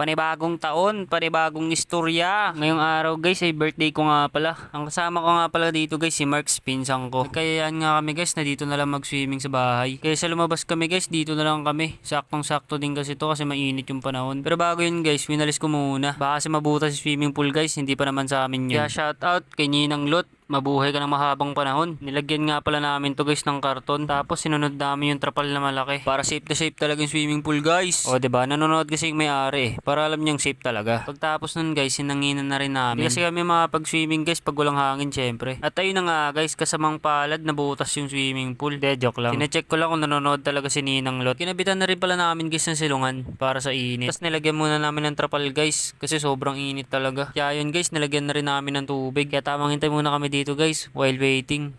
Panibagong taon, panibagong istorya. Ngayong araw guys ay birthday ko nga pala. Ang kasama ko nga pala dito guys si Marks, pinsang ko. Kayaan nga kami guys na dito na lang mag-swimming sa bahay. Kaya sa lumabas kami guys, dito na lang kami. Saktong sakto din kasi to kasi mainit yung panahon. Pero bago yun guys, winalis ko muna. Baka kasi mabutas si swimming pool guys, hindi pa naman sa amin yun. Kaya shout out kay Ninang Lot. Mabuhay ka ng mahabang panahon. Nilagyan nga pala namin to guys ng karton. Tapos sinunod namin yung trapal na malaki. Para safe na safe talaga yung swimming pool guys. O diba, nanonood kasi yung may-ari para alam niyang safe talaga. Pagtapos nun guys, sinanginan na rin namin. Hindi kasi kami makapag-swimming guys pag walang hangin syempre. At ayun na nga guys, kasamang palad nabutas yung swimming pool. De, joke lang. Sinecheck ko lang kung nanonood talaga si Ninang Lot. Kinabitan na rin pala namin guys ng silungan para sa init. Tapos nilagyan muna namin ng trapal guys kasi sobrang init talaga. Kaya yun guys, nilagyan na rin namin ng tubig. Kaya tamang hintay muna kami dito guys while waiting.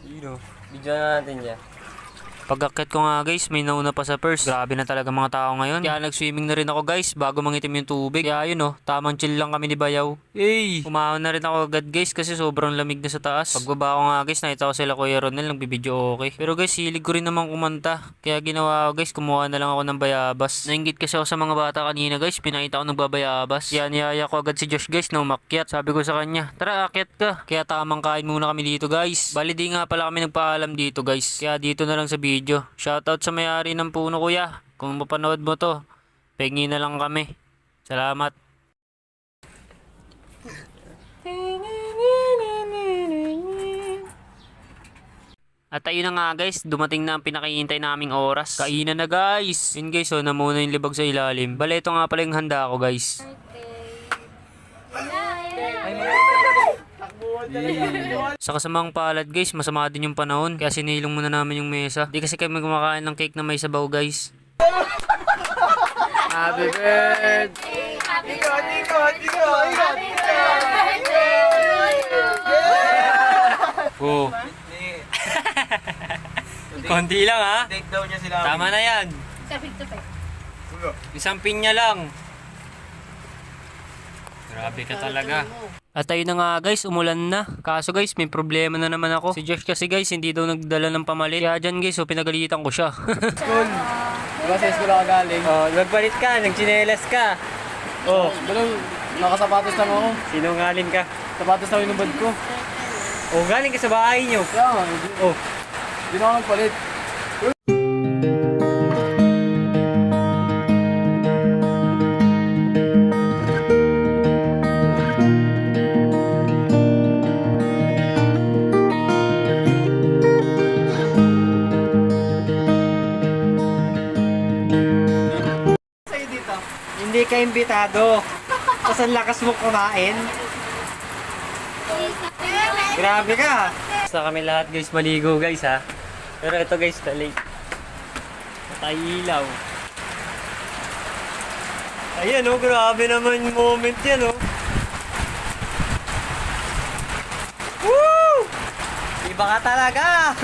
Video na natin yan. Pag-akit ko nga guys, may nauna pa sa first. Grabe na talaga mga tao ngayon. Kaya nag-swimming na rin ako guys bago mangitim yung tubig. Kaya yun tamang chill lang kami ni Bayaw. Hey! Umahon na rin ako agad guys kasi sobrang lamig na sa taas. Pagbaba ko nga guys, nakita ko sila Kuya Ronel nagbibideo okay. Pero guys, hilig ko rin naman kumanta. Kaya ginawa ko guys, kumuha na lang ako ng bayabas. Nainggit kasi ako sa mga bata kanina guys, pinakita ko nagbabayabas. Kaya niyaya ko agad si Josh guys na umakyat. Sabi ko sa kanya, tara akyat ka. Kaya tamang kain muna kami dito guys. Bali di nga pala kami nagpaalam dito guys. Kaya dito na lang sa video. Shoutout sa may-ari ng puno kuya. Kung mapanood mo to, pengi na lang kami. Salamat. At ayun na nga guys, dumating na ang pinakihintay naming oras. Kainan na guys. Yun guys, namuna yung libag sa ilalim. Bale, ito nga pala yung handa ko guys. Sa kasamang palad guys, masama din yung panahon. Kaya sinilong muna namin yung mesa. Di kasi kami kumakain ng cake na may sabaw guys. Happy birthday! Happy birthday! Happy birthday! Oh. Konti lang ha. Take daw niya sila. Tama na yan. Isang pinya lang. Grabe ka talaga. At ayun na nga guys, umulan na. Kaso guys, may problema na naman ako. Si Josh kasi guys, hindi daw nagdala ng pamalit. Kaya dyan guys, pinagalitan ko siya. School. Diba sa school ako galing? Oh, nagpalit ka, nagchinelas ka. Oh, ganun, nakasapatos lang ako. Sinungaling ka. Sapatos lang inubad ko. Oh, galing ka sa bahay nyo. Kaya nga, hindi na ako nagpalit. Hindi ka imbitado. Tapos ang lakas mo kumain. Grabe ka. Basta kami lahat guys maligo guys ha. Pero ito guys late. Patay ilaw. Ayan grabe naman yung moment yan Woo! Iba ka talaga.